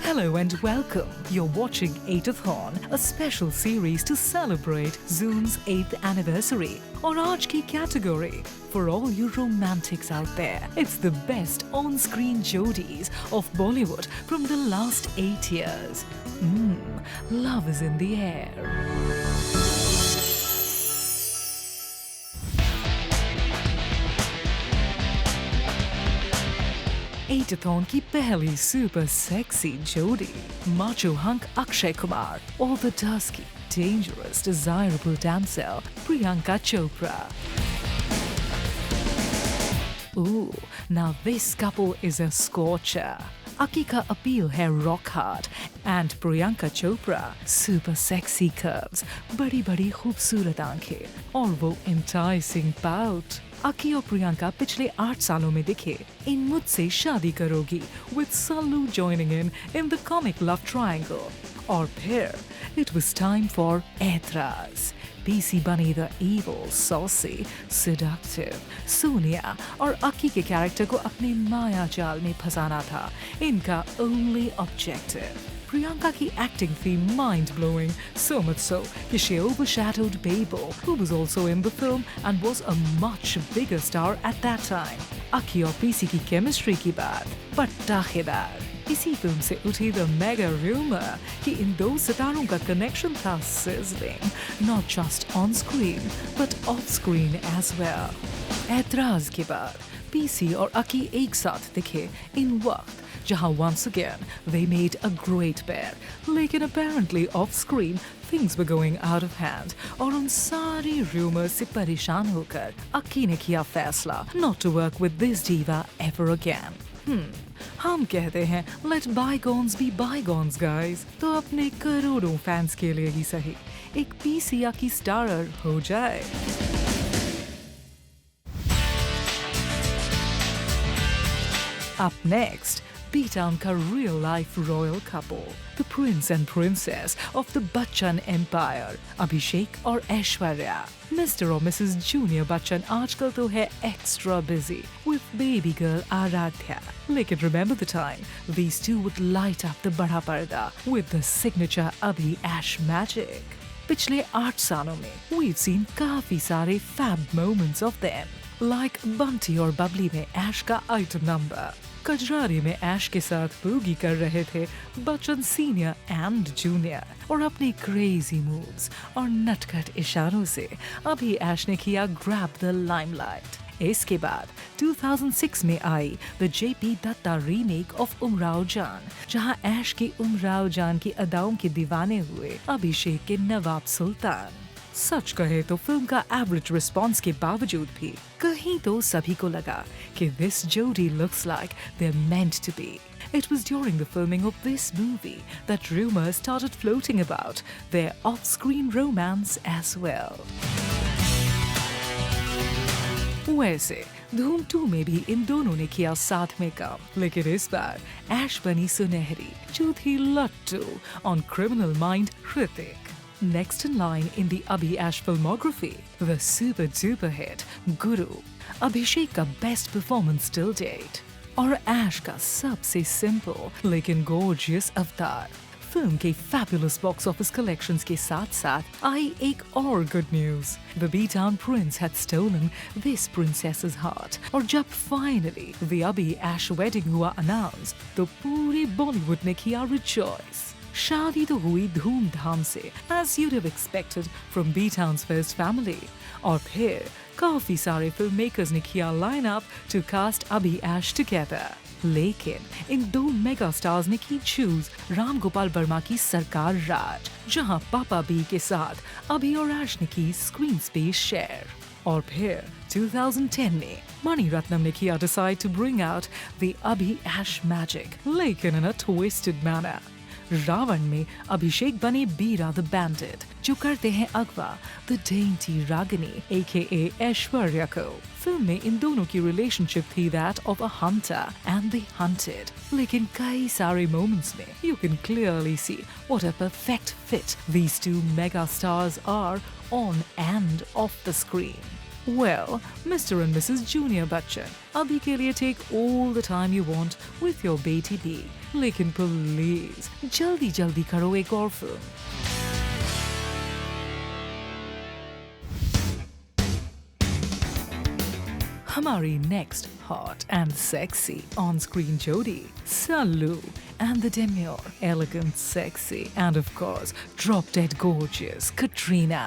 Hello and welcome. You're watching 8athon, a special series to celebrate Zoom's 8th anniversary. और आज की category for all you romantics out there. It's the best on-screen jodies of Bollywood from the last 8 years. Love is in the air. 8athon की पहली super sexy जोड़ी macho hunk Akshay Kumar or the dusky, dangerous, desirable damsel Priyanka Chopra. Ooh, now this couple is a scorcher. Aki ka appeal hai rock hard and Priyanka Chopra super sexy curves, badi badi खूबसूरत आंखें और वो enticing pout. Aki और प्रियंका पिछले 8 सालों में दिखे इन मुझसे शादी करोगी with Sallu joining in the comic love triangle. और फिर it was time for Aitraz. PC बनी the evil, saucy, seductive Sonia और अक्की के कैरेक्टर को अपने माया जाल में फंसाना था इनका only objective. Priyanka ki acting थी mind-blowing, so much so that she overshadowed Babel, who was also in the film and was a much bigger star at that time. Aki और PC की chemistry की बात पट्टाखेदार. इसी film से उठी the mega rumor कि इन दो सितारों का connection था sizzling, not just on screen but off screen as well. ऐतराज के बाद PC और अकी एक साथ दिखे इन वक्त जहां once again they made a great pair, लेकिन apparently off screen things were going out of hand और उन सारी rumors से परेशान होकर अक्की ने किया फैसला not to work with this diva ever again. हम कहते हैं let bygones be bygones guys. तो अपने करोड़ों फैंस के लिए ही सही एक PC अकी स्टारर हो जाए. Up next, B-Town ka real-life royal couple, the prince and princess of the Bachchan empire, Abhishek और ऐश्वर्या. Mr. और Mrs. Junior Bachchan आजकल तो है extra busy with baby girl Aradhya. लेकिन remember the time these two would light up the बड़ा पर्दा with the signature Abhi Ash magic. पिछले 8 सालों में we've seen काफी सारे fab moments of them. Like Bunty और Bubbly में Ash का item number. कजरारी में ऐश के साथ बूगी कर रहे थे बच्चन सीनियर एंड जूनियर और अपने क्रेजी मूव्स और नटखट इशारों से अभी ऐश ने किया ग्रैब द लाइमलाइट. इसके बाद 2006 में आई the JP Dutta remake of Umrao Jaan जहां ऐश की उमराव जान की अदाओं के दीवाने हुए अभिषेक के नवाब सुल्तान. सच कहे तो फिल्म का एवरेज रिस्पॉन्स के बावजूद भी कहीं तो सभी को लगा कि this जोड़ी looks like they're meant to be. It was during the filming of this movie that rumors started floating about their off-screen romance as well. वैसे धूम 2 में भी इन दोनों ने किया साथ में काम, लेकिन इस बार ऐश बनी सुनहरी जो थी लट्टू on Criminal Mind Hrithik. Next in line in the Abhi Ash filmography, the super duper hit Guru, Abhishek का best performance till date, और Ash का सबसे simple लेकिन gorgeous अवतार. फिल्म के fabulous box office collections के साथ-साथ आई एक और good news. The B-Town prince had stolen this princess's heart. और जब finally the Abhi Ash wedding हुआ announce, तो पूरे Bollywood ने किया rejoice. शादी तो हुई धूमधाम से as you'd have expected from B-Town's first family. और फिर काफी सारे filmmakers ने किया line up to cast Abhi Ash together. लेकिन इन दो मेगा स्टार्स ने की चूज राम गोपाल वर्मा की सरकार राज जहां पापा बी के साथ अभी और ऐश ने की स्क्रीन स्पेस शेयर. और फिर 2010 में मणि रत्नम ने किया decide to bring out the Abhi Ash magic लेकिन in a twisted manner. Ravan में अभिषेक बने बीरा द बैंडिट जो करते हैं अगवा the dainty Ragini AKA Aishwarya को. फिल्म में इन दोनों की रिलेशनशिप थी that of a hunter and the hunted. लेकिन कई सारे moments में you can clearly see what a perfect fit these two mega stars are on and off the screen. Well, Mr. and Mrs. Junior Bachchan, अभी के लिए take all the time you want with your बेटी भी, लेकिन please जल्दी जल्दी करो एक और फिल्म। हमारी next hot and sexy on-screen jodi, Sallu and the demure, elegant, sexy, and of course, drop-dead gorgeous Katrina.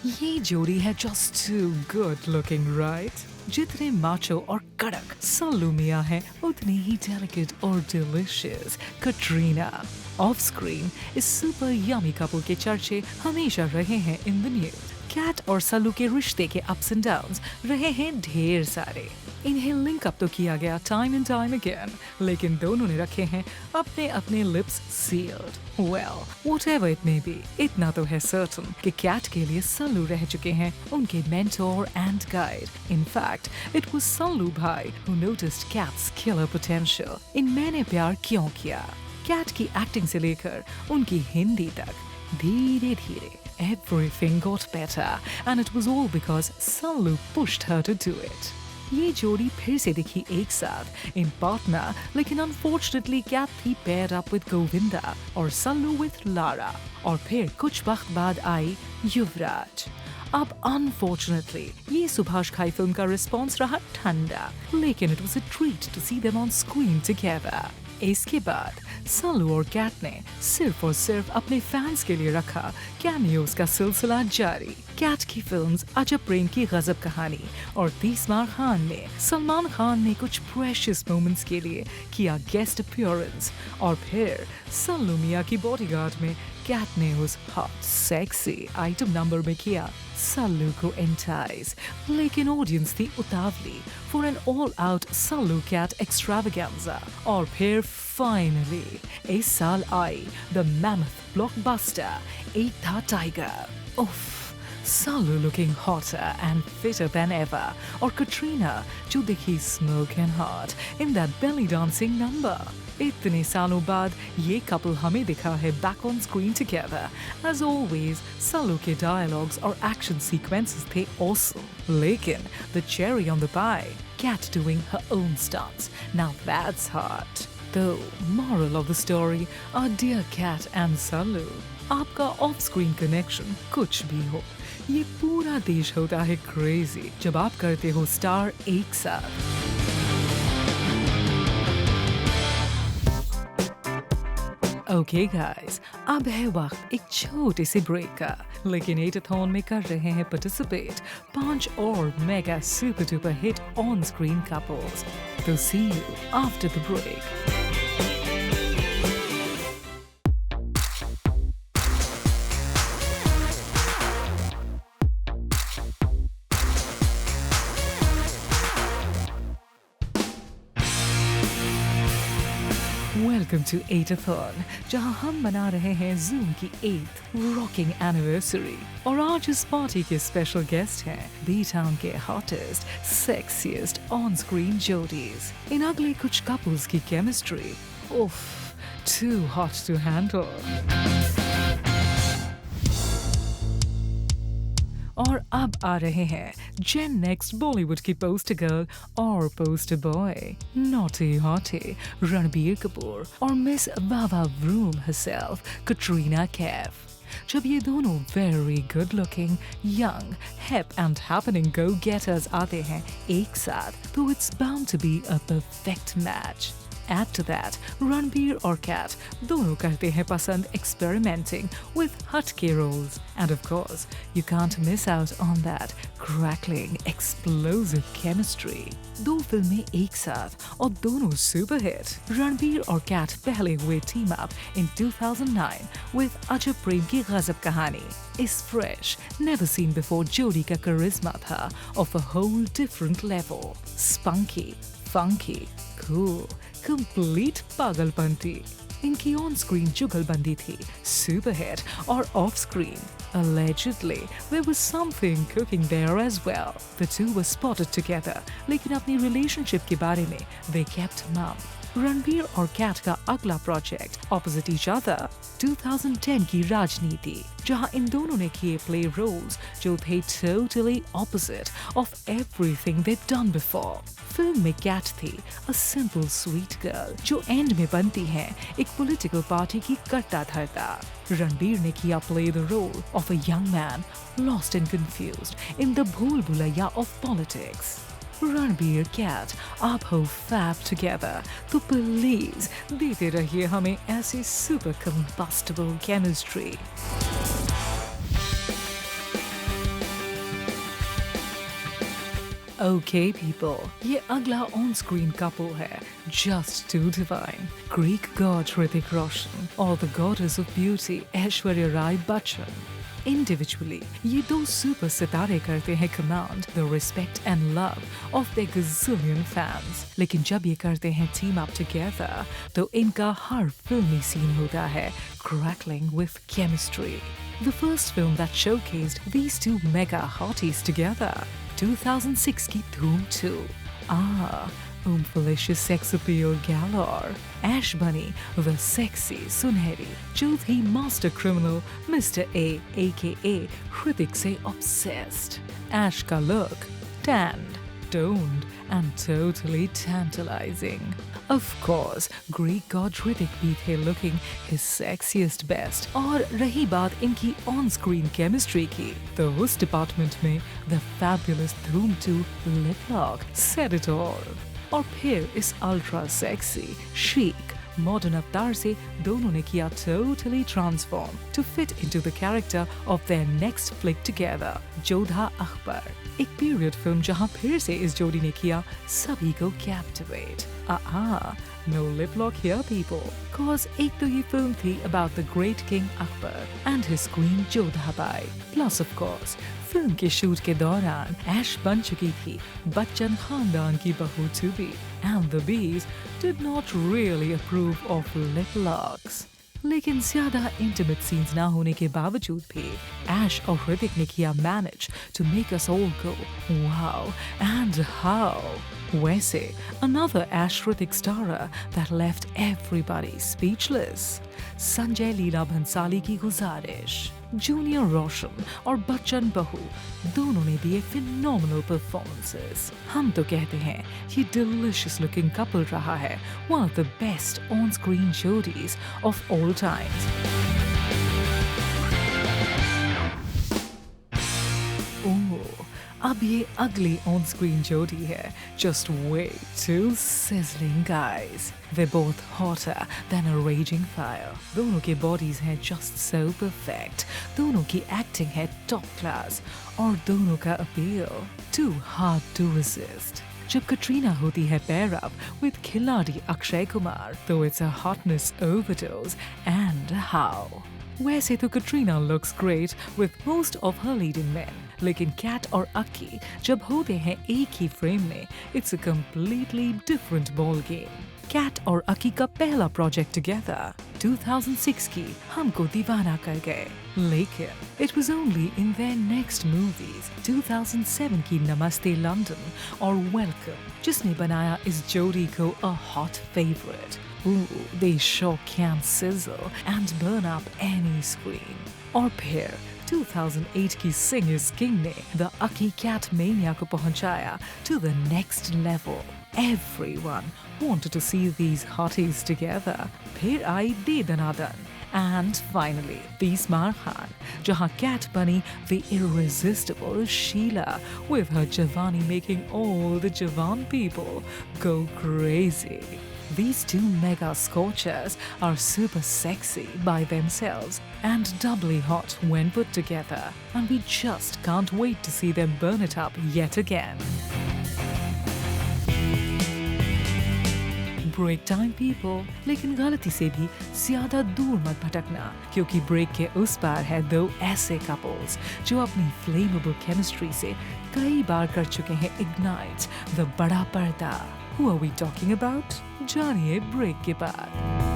ये जोड़ी है just too good looking, right? जितने macho और कड़क सल्लू मियां है, उतनी ही delicate और delicious Katrina. Off screen, इस super yummy couple के चर्चे हमेशा रहे हैं in the news. कैट और सल्लू के रिश्ते के ups and downs रहे हैं ढेर सारे। इन्हें लिंक अप तो किया गया time and time again, लेकिन दोनों ने रखे हैं अपने अपने lips sealed. Well, whatever it may be, इतना तो है certain कि कैट के लिए सल्लू रह चुके हैं उनके mentor and guide. In fact, it was Sallu भाई who noticed Cat's killer potential in मैंने प्यार क्यों किया। कैट की एक्टिंग से लेकर उनकी हिंदी तक धीरे धीरे everything got better, and it was all because Sallu pushed her to do it. ये जोड़ी फिर से दिखी एक साथ in partner, लेकिन unfortunately Cat थी paired up with Govinda और Sallu with Lara, और फिर कुछ वक्त बाद आई युवराज। अब unfortunately ये सुभाष घाई फिल्म का रिस्पॉन्स रहा ठंडा, लेकिन it was a treat to see them on screen together. इसके बाद सल्लू और कैट ने सिर्फ और सिर्फ अपने फैंस के लिए रखा कैमियोज का सिलसिला जारी। कैट की फिल्म्स अजब प्रेम की गजब कहानी और 30 मार खान में सलमान खान ने कुछ प्रेशियस मोमेंट्स के लिए किया गेस्ट अपीयरेंस, और फिर सल्लू मियां की बॉडीगार्ड में कैट ने उस हॉट सेक्सी आइटम नंबर में किया सल्लू को एंटाइज, लेकिन ऑडियंस थी उतावली for an all out Sallu Kat extravaganza. और फिर फाइनली इस साल आई द मैमथ ब्लॉकबस्टर एक था टाइगर। उफ, Sallu looking hotter and fitter than ever, or Katrina जो दिखी smoking hot in that belly dancing number. इतने सालों बाद ये कपल हमें दिखा है back on screen together. As always, Sallu के dialogues और action sequences थे awesome. लेकिन the cherry on the pie, Cat doing her own stunts. Now that's hot. Though, moral of the story, our dear Cat and Sallu, आपका of screen connection कुछ भी हो, ये पूरा देश होता है क्रेजी जब आप करते हो स्टार एक साथ। ओके गाइस, अब है वक्त एक छोटे से ब्रेक का, लेकिन एटाथॉन में कर रहे हैं पार्टिसिपेट 5 और mega super duper hit on screen couples. तो see you after the break. Welcome to Eatathon, जहां हम मना रहे हैं Zoom की 8th rocking anniversary, और आज इस पार्टी के स्पेशल गेस्ट हैं B-Town के hottest, sexiest on-screen जोड़ीज। इन अगले कुछ कपल्स की केमिस्ट्री, उफ, too hot to handle। और अब आ रहे हैं जेन नेक्स्ट बॉलीवुड की पोस्टर गर्ल और poster boy, naughty hottie Ranbir Kapoor और miss va va voom herself, Katrina Kaif. जब ये दोनों very good looking, young, hip and happening go getters आते हैं एक साथ, तो it's bound to be a perfect match. Add to that, Ranbir और Kat दोनों करते हैं पसंद experimenting with हटके roles, and of course, you can't miss out on that crackling, explosive chemistry. 2 फिल्में एक साथ और दोनों सुपर हिट। रणबीर और Kat पहले हुए team up in 2009 with अजब प्रेम की गजब कहानी। इस fresh, never seen before जोड़ी का charisma था of a whole different level. Spunky, funky, cool, complete पागलपंती। इनकी ऑन स्क्रीन जुगलबंदी थी सुपर हिट, और of screen allegedly there was something cooking there as well. The two were spotted together, लेकिन अपनी relationship के बारे में they kept mum. रणबीर और कैट का अगला प्रोजेक्ट ऑपोजिट ईच अदर 2010 की राजनीति, जहां इन दोनों ने किए प्ले रोल्स जो थे totally opposite of everything they done before. Film में कैट थी अ सिंपल स्वीट गर्ल जो एंड में बनती है एक पॉलिटिकल पार्टी की कट्टा धरता। रणबीर ने किया play the role of a young man lost and confused in the भूल भुलैया ऑफ पॉलिटिक्स। रणबीर कैट आप हो फैब टुगेदर, तो प्लीज देते रहिए हमें ऐसी super combustible chemistry. Okay people, ये अगला ऑन स्क्रीन कपल है just too divine, Greek god Hrithik Roshan और the goddess of beauty Aishwarya Rai Bachchan. Individually, ये दो सुपर सितारे करते हैं command the respect and love of their gazillion fans, लेकिन जब ये करते हैं टीम अप टुगेदर तो इनका हर फिल्मी सीन होता है crackling with chemistry. The first film that showcased these two mega hotties together, 2006 की Dhoom 2. Oomphilicious sex appeal galore. Ash Bunny, the sexy Sunheri, जो थी master criminal Mr. A, aka Hrithik से obsessed. Ash का look, tanned, toned and totally tantalizing. Of course, Greek god Hrithik भी थे looking his sexiest best. और रही बात इनकी on-screen chemistry की, तो उस department में the fabulous Dhoom 2 lip lock said it all. और फिर इस अल्ट्रा सेक्सी chic मॉडर्न अवतार से दोनों ने किया totally transform to fit into the character of their next flick together, Jodha Akbar. एक पीरियड फिल्म जहां फिर से इस जोड़ी ने किया सभी को captivate। No lip lock here people, cause एक तो ये फिल्म थी about the great king Akbar and his queen Jodha by. Plus of course, film के शूट के दौरान ऐश बन चुकी थी बच्चन खानदान की बहू to be, and the bees did not really approve of lip locks. लेकिन ज्यादा इंटीमेट सीन्स ना होने के बावजूद भी ऐश और ऋतिक ने किया manage to make us all go wow and how. वैसे another Ash Hrithik starer that left everybody speechless, Sanjay Leela Bhansali की गुजारिश। जूनियर रोशन और बच्चन बहू दोनों ने दिए phenomenal performances। हम तो कहते हैं ये delicious looking couple रहा है one of the best on-screen jodies of all times। अब ये अगली on-screen जोड़ी है just way too sizzling guys। They're both hotter than a raging fire। दोनों के bodies हैं just so perfect, दोनों की acting है top class और दोनों का appeal too hard to resist। जब कटरीना होती है pair up with खिलाड़ी अक्षय कुमार तो it's a hotness overdose and how। वैसे तो Katrina looks great with most of her leading men, लेकिन कैट और अक्की जब होते हैं एक ही फ्रेम में it's a completely different ball game। Kat और अक्की का पहला प्रोजेक्ट टुगेदर 2006 की हमको दीवाना कर गए, लेकिन it was only in their next movies 2007 की नमस्ते लंदन और वेलकम जिसने बनाया इस जोड़ी को a hot favorite। They sure can sizzle and burn up any screen। और फिर 2008 की Sing is King ने The Aki Cat Mania को पहुंचाया to the next level। Everyone wanted to see these hotties together। फिर आई दे दनादन and finally Bismar Khan, जहां Cat बनी the irresistible Sheila with her Javani making all the Javan people go crazy। These two mega scorchers are super sexy by themselves and doubly hot when put together, and we just can't wait to see them burn it up yet again। Break time people, लेकिन गलती से भी ज्यादा दूर मत भटकना क्योंकि break के उस पार है दो ऐसे कपल्स जो अपनी फ्लेमेबल केमिस्ट्री से कई बार कर चुके हैं इग्नाइट द बड़ा पर्दा। Who are we talking about? जानिए ब्रेक के बाद।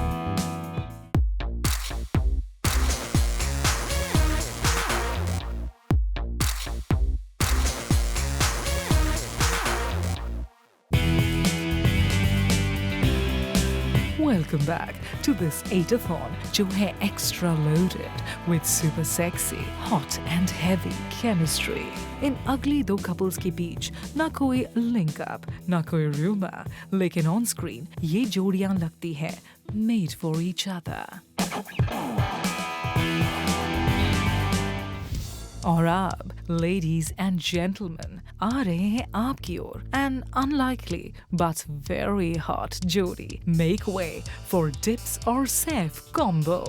welcome back to this 8-a-thon जो है extra loaded with super sexy, hot and heavy chemistry. इन अगली दो couples के बीच ना कोई link up, ना कोई rumor, लेकिन on screen ये जोड़ियां लगती हैं made for each other. और अब ladies and gentlemen आ रहे हैं आपकी ओर an unlikely but very hot जोड़ी make way for Dips और Saif combo.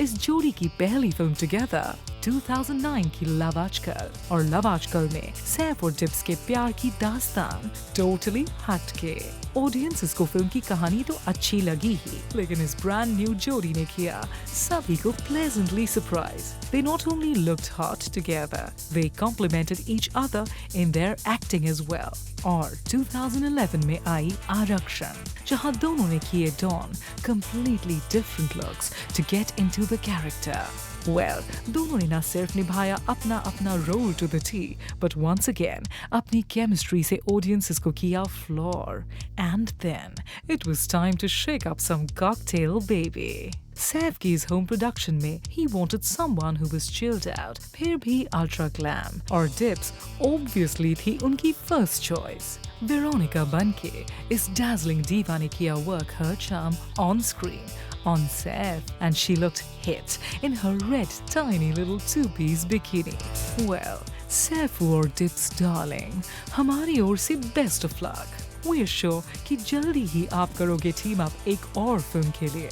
इस जोड़ी की पहली फिल्म together 2009 की लव आजकल और लव आजकल में सैफ और डिप्स के प्यार की दास्तान टोटली हटके. ऑडियंसेस को फिल्म की कहानी तो अच्छी लगी ही, लेकिन इस ब्रांड न्यू जोड़ी ने किया सभी को pleasantly surprise. They not only looked hot together, they complemented each other in their acting as well. और 2011 में आई आरक्षण, जहां दोनों ने किए don completely different looks to get into the character. Well, दोनों ने ना सिर्फ निभाया अपना अपना role to the T, but once again अपनी केमिस्ट्री से ऑडियंसेस को किया floor. And then it was time to shake up some cocktail baby. Saif की इस होम प्रोडक्शन में he wanted someone who was chilled out, फिर भी ultra glam, और Dips obviously थी उनकी first choice. Veronica बनके इस dazzling diva ने किया work her charm on screen, on Saif, and she looked hit in her red tiny little two-piece bikini. Well, Saif और Dips darling, हमारी ओर से best of luck. We're sure कि जल्दी ही आप करोगे team up एक और फिल्म के लिए.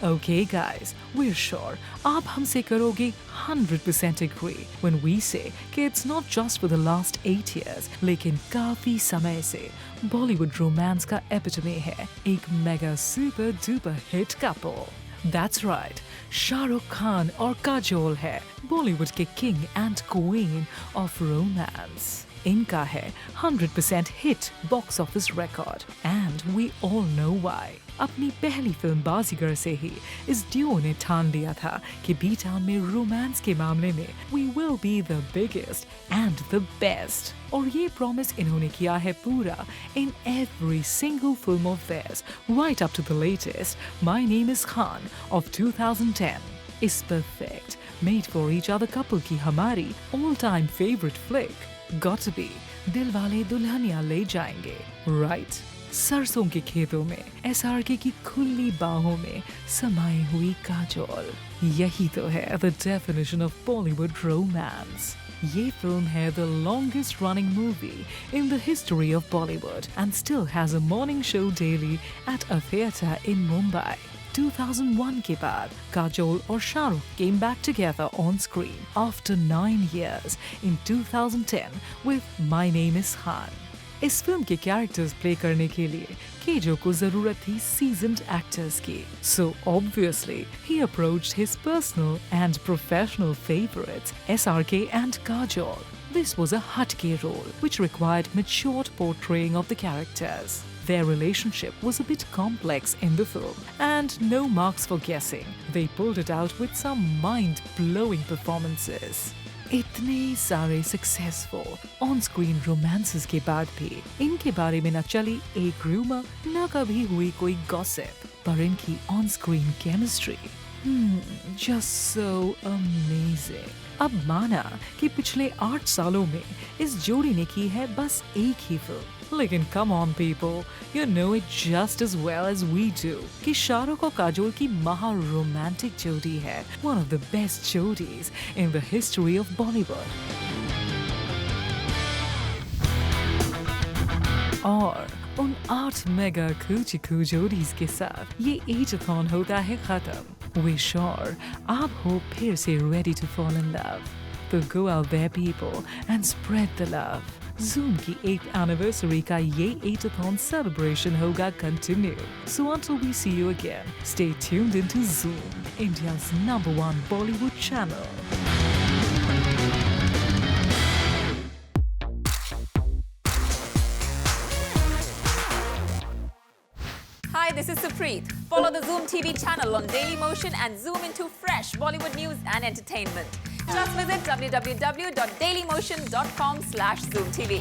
Okay guys, we're sure आप हमसे करोगे 100% agree when we say कि it's not just for the last 8 years, लेकिन काफी समय से बॉलीवुड रोमांस का एपिटमी है एक mega super duper hit couple. That's right, Shahrukh Khan और काजोल है बॉलीवुड के king and queen of romance. इनका है 100% hit box office record, and we all know why. अपनी पहली फिल्म बाजीगर से ही इस ड्यूओ ने ठान लिया था कि बी टाउन में रोमांस के मामले में we will be the biggest and the best. और ये प्रॉमिस इन्होंने किया है पूरा in every single film of theirs, right up to the latest, My Name is Khan of 2010. इस perfect, made for each other couple की हमारी all-time favorite flick got to be Dilwale Dulhania ले जाएंगे, right? सरसों के खेतों में SRK की खुली बाहों में समाई हुई काजोल, यही तो है the definition of Bollywood romance. ये फिल्म है the longest running movie in the history of Bollywood and still has a morning show daily at a theatre in Mumbai. 2001 के बाद काजोल और Shahrukh came back together on screen after 9 years in 2010 with My Name is Khan. इस film के characters play करने के लिए KJo को जरूरत थी seasoned actors की. So obviously he approached his personal and professional favorites SRK and Kajol. This was a hatke role which required matured portraying of the characters. Their relationship was a bit complex in the film, and no marks for guessing. They pulled it out with some mind-blowing performances. इतने सारे successful on screen romances के बाद भी इनके बारे में न चली एक रूमर, न कभी हुई कोई गॉसिप, पर इनकी on screen chemistry just so amazing. अब माना कि पिछले 8 सालों में इस जोड़ी ने की है बस एक ही फिल्म, लेकिन come on people, you know it just as well as we do कि शाहरुख और काजोल की महा रोमांटिक जोड़ी है one of the best जोड़ीज in the history of Bollywood. और उन 8 मेगा कूची जोड़ीज के साथ ये 8-a-thon होता है खत्म. We're sure आप हो फिर से ready to fall in love. So go out there people and spread the love. Zoom की 8th anniversary का ये 8-a-thon celebration होगा continue. So until we see you again, stay tuned into Zoom, India's #1 Bollywood channel. Hi, this is Supreet. Follow the Zoom TV channel on Daily Motion and zoom into fresh Bollywood news and entertainment. Just visit www.dailymotion.com/ZoomTV.